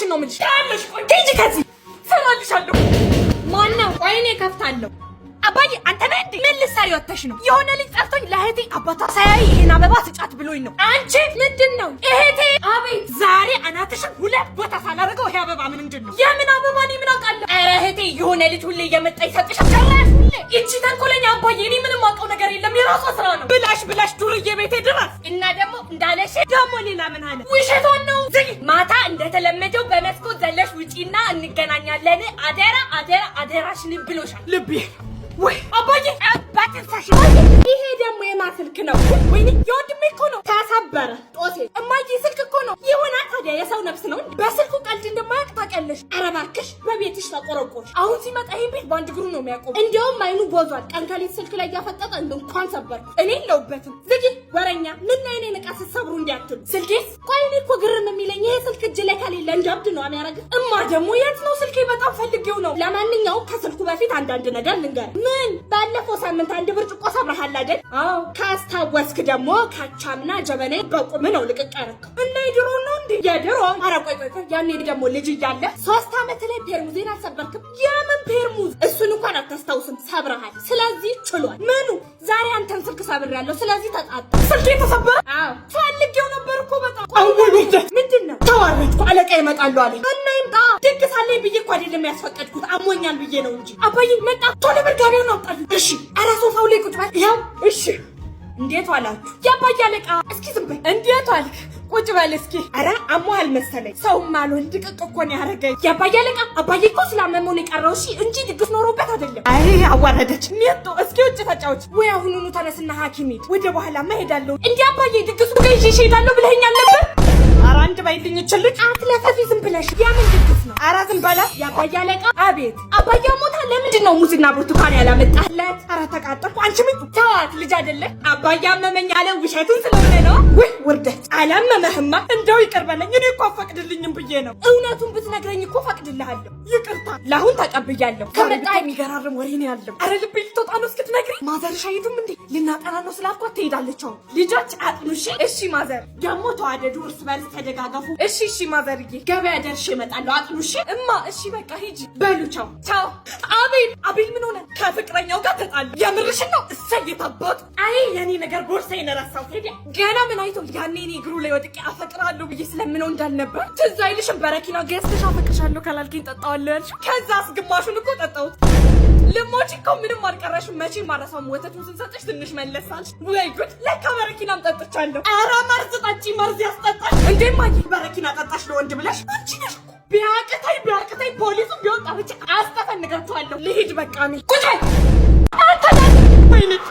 እውነትሽን ነው የምልሽ። ታያለሽ። ቆይ ሂጂ ከዚህ ሰራልሻለሁ። ማነው? ቆይ እኔ ከፍታለሁ። አባዬ አንተ ነህ እንዴ? ምን ልትሰሪ ወጥተሽ ነው? የሆነ ልጅ ጠርቶኝ ለእህቴ አባቷ ሳያይ ይሄን አበባ ስጫት ብሎኝ ነው። አንቺ ምንድን ነው? እህቴ አቤት። ዛሬ አናትሽን ሁለት ቦታ ሳላደርገው ይሄ አበባ ምንድን ነው? የምን አበባ? እኔ ምን አውቃለሁ? ኧረ እህቴ የሆነ ልጅ ሁሌ እየመጣ ይሰጥሻል። ጨራሽ ሁሌ ይቺ ተንኮለኛ አባዬ። እኔ ምንም አውቀው ነገር የለም። የራሷ ስራ ነው። ብላሽ ዱርዬ ቤቴ ድረስ እና ደግሞ እንዳለሽ ደግሞ ሌላ ምን አለ? ውሸቷን ነው። ዝጊ። ማታ እንደተለመደው በመስኮት ዘለሽ ውጪና እንገናኛለን። አደራሽን ብሎሻል ልቤ። ወይ አባዬ አባትንሳሽ። ይሄ ደግሞ የማን ስልክ ነው? ወይኔ የወንድሜ እኮ ነው። ተሰበረ ጦሴ። እማዬ ስልክ እኮ ነው። ይሆና ታዲያ የሰው ነፍስ ነው። በስልኩ ቀልድ እንደማያውቅ ታውቂያለሽ። ኧረ እባክሽ በቤትሽ ተቆረቆርሽ። አሁን ሲመጣ ይሄን ቤት በአንድ እግሩ ነው የሚያቆም። እንዲያውም አይኑ ቦዟል። ቀን ከሌት ስልክ ላይ እያፈጠጠ እንኳን ሰበርኩ። እኔ የለሁበትም። ዝጊ ወረኛ። ምን ነው የኔን ዕቃ ስትሰብሩ እንዲያትሉ። ስልኬስ? ቆይ እኔ እኮ ግርም የሚለኝ ይሄ ስልክ እጅ ላይ ከሌለ እንጃብድ ነው የሚያደርግ። እማ ደግሞ የት ነው ስልኬ? በጣም ፈልጌው ነው። ለማንኛውም ከስልኩ በፊት አንዳንድ ነገር ልንገር። ምን? ባለፈው ሳምንት አንድ ብርጭቆ ሰብረሃል አይደል? አዎ። ካስታወስክ ደግሞ ካቻምና ጀበኔ በቁም ነው ልቅቅ ያደረከው። እና የድሮ ነው እንዴ? የድሮ። ኧረ ቆይ ያኔ ደግሞ ልጅ እያለ 3 ዓመት ላይ ፔርሙዜን አልሰበርክም? የምን ፔርሙዝ? እሱን እንኳን አታስታውስም። ሰብረሃል። ስለዚህ ችሏል። ምኑ? ዛሬ አንተን ስልክ ሰብሬያለሁ። ስለዚህ ተጣጣ። ስልክ የተሰበረ? አዎ። ፈልጌው ነበር እኮ በጣም። ምንድን ነው? ተዋረድኩ። አለቃ ይመጣሉ አለኝ። እና ይምጣ። ድግስ አለኝ ብዬ እኮ አይደለም ያስፈቀድኩት፣ አሞኛል ብዬ ነው እንጂ። አባዬ መጣ። ቶሎ በርጋቢውን አውጣልኝ። እሺ። ኧረ ሶፋው ላይ ቁጭ በል። ያው እሺ። እንዴት ዋላችሁ? የአባዬ አለቃ። እስኪ ዝም በይ። እንዴት ዋልክ? ቁጭ በል እስኪ። ኧረ አሞሃል መሰለኝ። ሰውም አልወልድ ድቅቅ እኮ ነው ያደረገኝ። የአባዬ አለቃ። አባዬ እኮ ስላመመው ነው የቀረው እሺ፣ እንጂ ድግስ ኖሮበት አይደለም። አይ አዋረደች። ኔቶ እስኪ ውጭ ተጫወች። ወይ አሁኑኑ ተነስና ሐኪም ሂድ። ወደ በኋላ እሄዳለሁ። እንዴ አባዬ ድግሱ ጋር ይዤሽ እሄዳለሁ ብለኸኛል ነበር። ኧረ አንድ ባይልኝ ይችልኝ። አትለፈፊ ዝም ብለሽ። ያምን ድግስ ነው? ኧረ ዝም በላ። የአባዬ አለቃ። አቤት። አባዬ ሞታ። ለምንድን ነው ሙዝና ብርቱካን ያላመጣለት? ኧረ ተቃጠልኩ። አንቺ ምን ተዋት፣ ልጅ አይደለ? አባዬ አመመኝ አለ። ውሸቱን ስለሆነ ነው። ወይ ውርደት። አላመመህማ። እንደው ይቅር በለኝ። እኔ እኮ አፈቅድልኝም ብዬ ነው። እውነቱን ብትነግረኝ እኮ ፈቅድልሃለሁ። ይቅርታ ለአሁን ተቀብያለሁ። ከመጣ የሚገራርም ወሬ ነው ያለው። ኧረ ልቤ ልትወጣ ነው። እስክትነግሪኝ። ማዘርሽ አይሄዱም እንዴ? ልናጠና ነው ስላልኳት ትሄዳለች። አሁን ልጆች አጥኑ። እሺ ማዘር። ደግሞ ተዋደዱ፣ እርስ በርስ ተደጋገፉ። እሺ ማዘርዬ። ገበያ ደርሼ እመጣለሁ። አጥኑ። እሺ እማ። እሺ በቃ ሂጂ። በሉ ቻው። አቤል ምን ሆነ? ከፍቅረኛው ጋር ተጣሉ። የምርሽን ነው? እሰይ የታባቱ። አይ የኔ ነገር ቦርሳዬን ረሳሁት። ሄደ ገና ምን አይቶ ያኔ እኔ እግሩ ላይ ወድቄ አፈቅራለሁ ብዬ ስለምነው እንዳልነበር ትዝ አይልሽም? በረኪና ገዝተሽ አፈቅርሻለሁ ካላልከኝ ጠጣዋለሁ ያልሽው። ከዛስ ግማሹን እኮ ጠጣሁት። ልሞች እኮ ምንም አልቀረሽም። መቼም አረሳም። ወተቱን ስንሰጥሽ ትንሽ መለሳልሽ። ወይ ጉድ! ለካ በረኪናም ጠጥቻለሁ። ኧረ መርዝ ጠጪ፣ መርዝ ያስጠጣል። እንዴማዬ በረኪና ጠጣሽ ለወንድ ብለሽ? አንቺ ነሽ እኮ። ቢያቅተኝ ፖሊሱ ቢወጣ ብቻ አስተፈንጋቸዋለሁ። ልሂድ በቃ። እኔ ቁጭ በይ።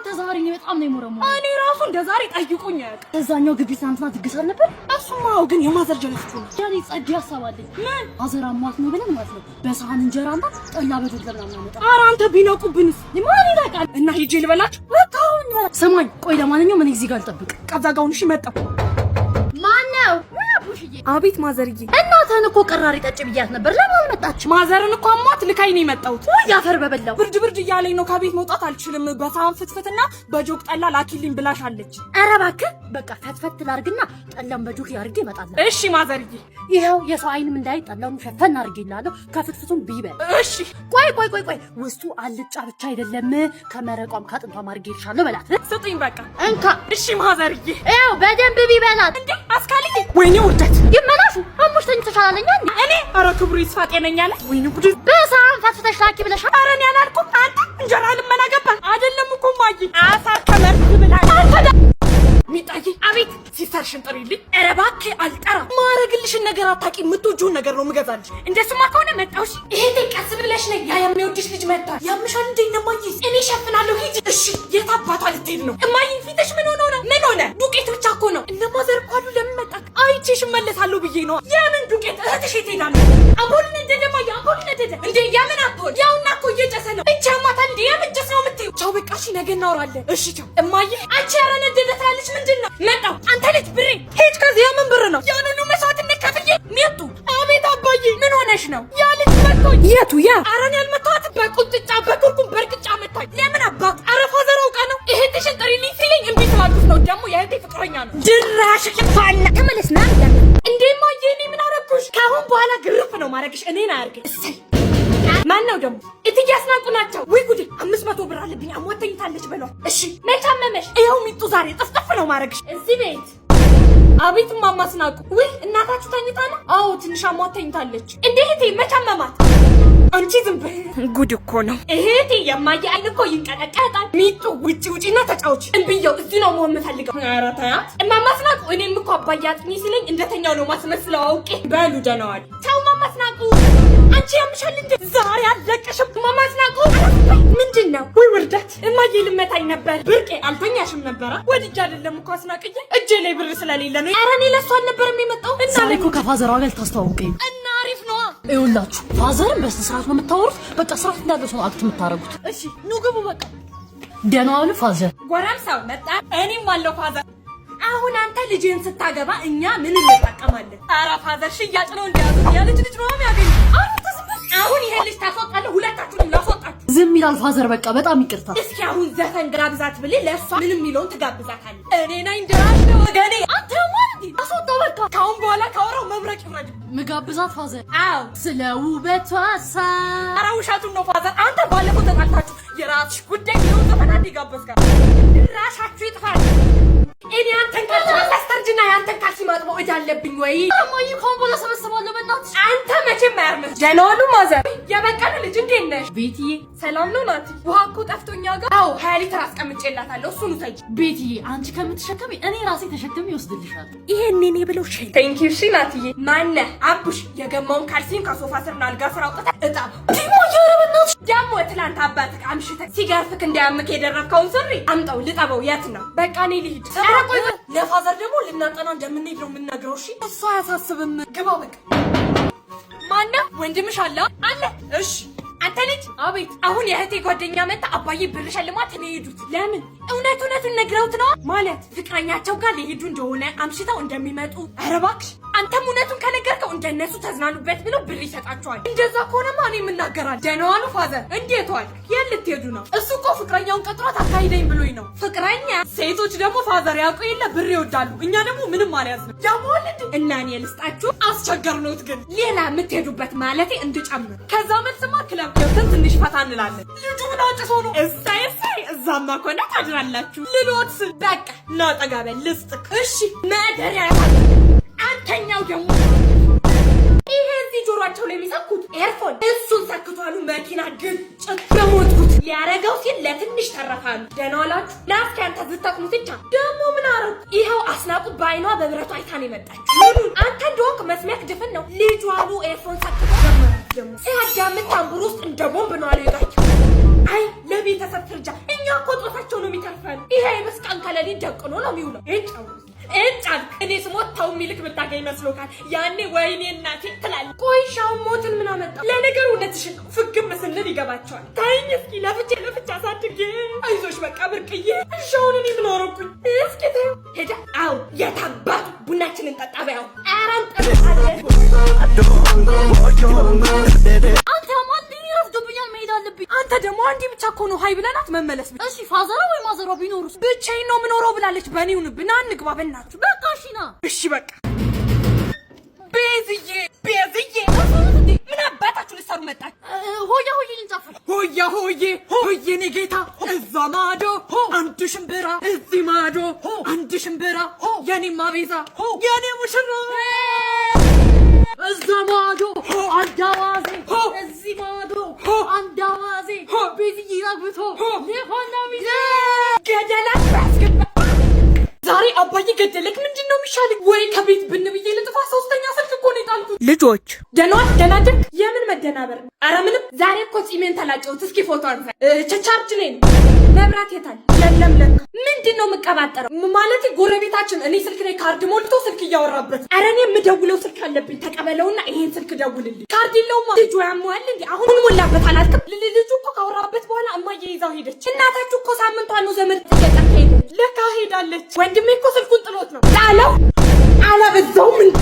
ተዛሪ ነው በጣም ነው የሞረሙ። እኔ ራሱ እንደዛሬ ጠይቁኝ አያውቅም። እዛኛው ግቢ ትናንትና ድግስ አልነበር? እሱማው ግን የማዘር ጀለስኩ ነው። ያኔ ጸድ ያሳባለኝ። ምን አዘራማት ነው ብለን ማለት ነው። በሳህን እንጀራና ጠላ በዱር ለምናምን አመጣ። ኧረ አንተ ቢነቁብንስ? ማን ይላቃል? እና ሂጄ ልበላችሁ። ወጣሁኝ። ሰማኝ። ቆይ ለማንኛውም እኔ እዚህ ጋር ልጠብቅ። ቀብዛጋውን እሺ። መጣሁ። ማን ነው? አቤት ማዘርዬ። እናትህን እኮ ቀራሪ ጠጭ ብያት ነበር። ለምን አልመጣችም? ማዘርን እኮ አሟት ልካይ ነው የመጣሁት። ያፈር በበላው። ብርድ እያለኝ ነው። ከቤት መውጣት አልችልም። በሳህን ፍትፍትና በጆክ ጠላ ላኪልኝ ብላሻለች። ኧረ እባክህ በቃ ፈትፈት ላርግና ጠላም በጆክ አድርጌ እመጣለሁ። እሺ ማዘርዬ። ይኸው የሰው አይንም እንዳይ ጠላውን ሸፈን አድርጌልሃለሁ። ከፍትፍቱም ቢበል። እሺ። ቆይ ውስጡ አልጫ ብቻ አይደለም ከመረቋም ካጥንቷም አድርጌልሻለሁ በላት። ስጡኝ በቃ እንካ። እሺ ማዘርዬ። ይኸው በደንብ ቢበላት። እንዴ አስካልዬ። ወይኔ ውርደት። ይመላሹ አሙሽ ተኝተሻል አለኝ እንዴ? እኔ ኧረ ክብሩ ይስፋ ጤነኛ ላይ። ወይኔ ጉድ። በሳህን ፈትፍተሽ ላኪ ብለሻል። ኧረ እኔ አላልኩም። አንተ እንጀራ ልመና ገባ አይደለም እኮ ማዬ። አሳ ከመርዝ ብላኝ። አንተ ሚጣዬ። አቤት። ሲስተርሽን ጥሪልኝ። ኧረ እባክህ አልጠራም። ማረግልሽን ነገር አታውቂ። የምትወጂውን ነገር ነው የምገዛልሽ። እንደሱማ ከሆነ መጣሁሽ። ይሄ ቀስ ብለሽ ነኝ። ያ የሚወድሽ ልጅ መጣ። ያምሻል እንዴ ነው ማዬ? እኔ እሸፍናለሁ። ሂጂ። እሺ። የት አባቷ ልትሄድ ነው? እማዬ ፊትሽ ምን ሆነ ነው? ምን ሆነ? ዱቄት ብቻ እኮ ነው። እነ ማዘር እኮ አሉ። ለምን መጣ? አይቼሽ እመለሳለሁ ብዬ ነው። የምን ዱቄት? እህትሽ የት ሄዳ ነው? አምፖል ነደደ ማዬ። አምፖል ነደደ እንዴ? የምን አምፖል? ያውና እኮ እየጨሰ ነው። እቺ አማታል እንዴ? የምን ጭስ ነው የምትይው? ቻው በቃ እሺ፣ ነገ እናወራለን። እሺ ቻው እማዬ። አንቺ ኧረ ነደደ ትላለች። ምንድን ነው? መጣሁ። አንተ ልጅ ብሬ ሄድ ከዚህ። የምን ብር ነው? ያን ሁሉ መስዋዕትነት ከፍዬ ሚጡ። አቤት አባዬ። ምን ሆነሽ ነው? ያ ልጅ መጥቶኝ። የቱ? ያ ኧረ እኔ አልመታኋትም። በቁንጥጫ በኩርኩም በርግጫ መታኝ። ለምን አባት? ኧረ ፋዘር አውቃ ነው። እህትሽን ጥሪልኝ ሲለኝ እምቢ ስላልኩት ነው። ደግሞ የእህቴ ፍቅረኛ ነው። ድራሽ ይፋና ተመለስና እንዴ ማዬ። እኔ ምን አደረኩሽ? ከአሁን በኋላ ግርፍ ነው ማረግሽ እኔን አያርግ። እሰይ ማን ነው ደግሞ? እትዬ አስናቁ ናቸው። ወይ ጉዴ 500 ብር አለብኝ አሟተኝታለች በሏ። እሺ መች አመመሽ? ይኸው ሚጡ ዛሬ ጥፍጥፍ ነው ማረግሽ እዚህ ቤት። አቤት እማማ አስናቁ። ወይ እናታችሁ ተኝታ ነው? አዎ ትንሽ አሟተኝታለች። እንዴ እህቴ መች አመማት? አንቺ ዝም በይ። ጉድ እኮ ነው እህቴ። የማየ አይን እኮ ይንቀጠቀጣል። ሚጡ ውጪ ውጪና ተጫውቺ። እንብየው እዚህ ነው መሆን የምፈልገው። ኧረ ተያት እማማ አስናቁ። እኔም እኮ አባዬ አጥኚ ሲለኝ እንደተኛው ነው ማስመስለው አውቄ። በሉ ደህና ዋል። ቻው እማማ አስናቁ። አንቺ ያምሻል እንዴ? ዛሬ አለቀሽም እማማ አስናቁ። ምንድን ነው? ወይ ውርደት። እማዬ ልመታኝ ነበር። ብርቄ አልተኛሽም ነበረ? ወድጄ አይደለም እኮ አስናቅዬ፣ እጄ ላይ ብር ስለሌለ ነው። ኧረ እኔ ለእሱ አልነበረም የመጣው። ዛሬ እኮ ከፋዘሯ ጋር ልታስተዋውቀኝ እና አሪፍ ነዋ። ይኸውላችሁ ፋዘርን በስነ ስርዓት ነው የምታወሩት። በቃ ስርዓት እንዳለው ሰው አክት የምታረጉት። እሺ ኑ ግቡ በቃ። ደህና ዋሉ ፋዘር። ጎረምሳው መጣ። እኔም አለው ፋዘር። አሁን አንተ ልጅን ስታገባ እኛ ምን እንጠቀማለን? ኧረ ፋዘር ሽያጭ ነው እንዲያዙ ያለች ልጅ ነው የሚያገኝ። አሁን ይሄ ልጅ ታስወጣለህ፣ ሁለታችሁንም ላስወጣችሁ። ዝም ይላል ፋዘር። በቃ በጣም ይቅርታ። እስኪ አሁን ዘፈን ጋብዛት ብለህ ለእሷ ምንም የሚለውን ትጋብዛታለህ። እኔ ነኝ ድራሽ ነው ወገኔ። አንተ ማለት አስወጣው በቃ። ካሁን በኋላ ካወራው መብረቅ ይውረድ። ምጋብዛት ፋዘር? አዎ ስለ ውበቷ ሳ። ኧረ ውሸቱን ነው ፋዘር። አንተ ባለፈው ተጣልታችሁ የራስሽ ጉዳይ ነው ዘፈን አንዴ ጋበዝካት። ድራሻችሁ ይጥፋል። እኔ አንተን ካልሲ ማስተርጅና ያንተን ካልሲ ማጥበው እጅ አለብኝ ወይ? እማዬ ካሁን በኋላ ሰበስባለሁ በእናትሽ። አንተ መቼም አያርምህ። ደህና ዋሉ ማዘር። የበቀሉ ልጅ እንዴት ነሽ? ቤትዬ ሰላም ነው ናቲ? ውሃ እኮ ጠፍቶኛ ጋር። አዎ 20 ሊትር አስቀምጬላታለሁ፣ እሱን ውሰጂ። ቤትዬ አንቺ ከምትሸከሚ እኔ ራሴ ተሸክሜ ይወስድልሻል። ይሄን እኔ ብለው ሸይ። ቴንክ ዩ። እሺ ናትዬ። ማነህ አቡሽ? የገማውን ካልሲን ከሶፋ ስርና አልጋ ስር አውጥተህ እጣብ። ዲሞ ያረበናት ደግሞ ትላንት አባትህ አምሽተህ ሲገርፍክ እንዳያምክ የደረብከውን ሱሪ አምጣው ልጠበው። የት ነው? በቃ እኔ ልሂድ። ኧረ ቆይ ለፋዘር ደግሞ ልናጠና እንደምንሄድ ነው የምንነግረው። እሺ እሱ አያሳስብም። ግባ በቃ። ማነው? ወንድምሽ አለ አለ። እሺ አንተ ልጅ። አቤት። አሁን የእህቴ ጓደኛ መጣ። አባዬ ብር ሸልማት ነው የሄዱት። ለምን? እውነቱን ነግረውት ነው ማለት ፍቅረኛቸው ጋር ሊሄዱ እንደሆነ አምሽተው እንደሚመጡ። ኧረ እባክሽ አንተም እውነቱን ከነገርከው እንደነሱ ተዝናኑበት ብለው ብር ይሰጣቸዋል። እንደዛ ከሆነማ እኔ የምናገራል። ደህና ዋሉ ፋዘር። እንዴት ዋል? የት ልትሄዱ ነው? እሱ እኮ ፍቅረኛውን ቀጥሯት አካሂደኝ ብሎኝ ነው። ፍቅረኛ? ሴቶች ደግሞ ፋዘር ያውቁ የለ ብር ይወዳሉ። እኛ ደግሞ ምንም አልያዝንም። ያሟልድ እና እኔ ልስጣችሁ። አስቸገርነውት ግን ሌላ የምትሄዱበት ማለቴ እንድጨምር። ከዛ መልስማ ክለብ ገብተን ትንሽ ፈታ እንላለን። ልጁ ምን አጭሶ ነው? እሳይ እዛማ ኮና ታድራላችሁ። ልሎት በቃ ናጠጋበል ልስጥክ። እሺ መደሪያ አንተኛው ደግሞ ይሄ እዚህ ጆሮአቸው ላይ የሚሰኩት ኤርፎን እሱን ሰክቷሉ። መኪና ግጭት በሞትኩት ሊያረገው ሲል ለትንሽ ተረፋሉ። ደህና ዋላችሁ። ላስኪ አንተ ዝታቁሙት ብቻ ደግሞ ምን አረጉ? ይኸው አስናቁ በአይኗ በብረቱ አይታን የመጣች ምኑን አንተ እንደወቅ መስሚያክ ድፍን ነው። ልጁ አሉ ኤርፎን ሰክቶ ደግሞ ሲያዳምጥ ታምቡር ውስጥ እንደ ቦምብ ነው አለ ይጋቸው። አይ ለቤተሰብ ፍርጃ። እኛ እኮ ጦፋቸው ነው የሚተርፈን። ይሄ መስቃን ከለሊት ደቅኖ ነው የሚውለው። እንጫል እኔ ስሞት ታው ሚልክ ብታገኝ መስሎካል? ያኔ ወይኔ እናቴ ትላለህ። ቆይ ሻው ሞትን ምን አመጣ? ለነገሩ እውነትሽን ነው። ፍግም ስንል ይገባቸዋል። ታይኝ እስኪ ለፍቼ አሳድጌ። አይዞሽ በቃ ብርቅዬ። እሻውን እኔ ምን አረኩኝ? እስኪ ተይው ሄዳ። አዎ የታባቱ ቡናችንን ጠጣ በያው። አራን ጠጣለን። አንተ ማን ይረፍዶብኛል? መሄድ አለብኝ። አንተ ደግሞ አንዴ ብቻ እኮ ነው ሀይ ብለናት መመለስ። እሺ ፋዘሯ ወይ ማዘሯ ቢኖሩስ? ብቻዬን ነው የምኖረው ብላለች። በእኔውን ብና እንግባ በእናትህ። በቃ እሺ ና። እሺ በቃ ቤዝዬ ምን አባታችሁ ልትሰሩ መጣችሁ? ሆያ ሆዬ ልንጨፍር። ሆዬ ኔ ጌታ። እዛ ማዶ አንድ ሽምብራ፣ እዚህ ማዶ አንድ ሽምብራ። የኔማ ቤዛ የኔ ሙሽራ። እዛ ማዶ አንድ አዋዜ፣ እዚህ ማዶ አንድ አዋዜ። ቤዝዬ አግብቶ ሊሆን ነው ሚዜ ገደላት ያስገባ። ዛሬ አባዬ ገደለክ። ምንድን ነው የሚሻለኝ? ወይ ከቤት ብን ብዬ ልጥፋ? ሶስተኛ ስልክ እኮ ነው የጣልኩት። ልጆች ደናደርክ። የምን መደናበር? ኧረ ምንም። ዛሬ እኮ ጺሜን ተላጨሁት። እስኪ ፎቶ አንሳ። ቻርጅ ነኝ። መብራት የታል? የለም ለካ። ምንድን ነው የምቀባጠረው? ማለቴ ጎረቤታችን እኔ ስልክ ላይ ካርድ ሞልቶ ስልክ እያወራበት። ኧረ እኔ የምደውለው ስልክ አለብኝ። ተቀበለውና ይሄን ስልክ ደውልልኝ። ካርድ የለውማ። ልጁ ያሟል እንዴ? አሁን ሞላበት አላልክም? ልጁ እኮ ካወራበት በኋላ እማዬ ይዛው ሄደች። እናታችሁ እኮ ሳምንቷ ነው ዘመድ ተቀጣ ሄደች። ለካ ሄዳለች። ወንድሜ እኮ ስልኩን ጥሎት ነው ጣለው። አላበዛውም እንዴ?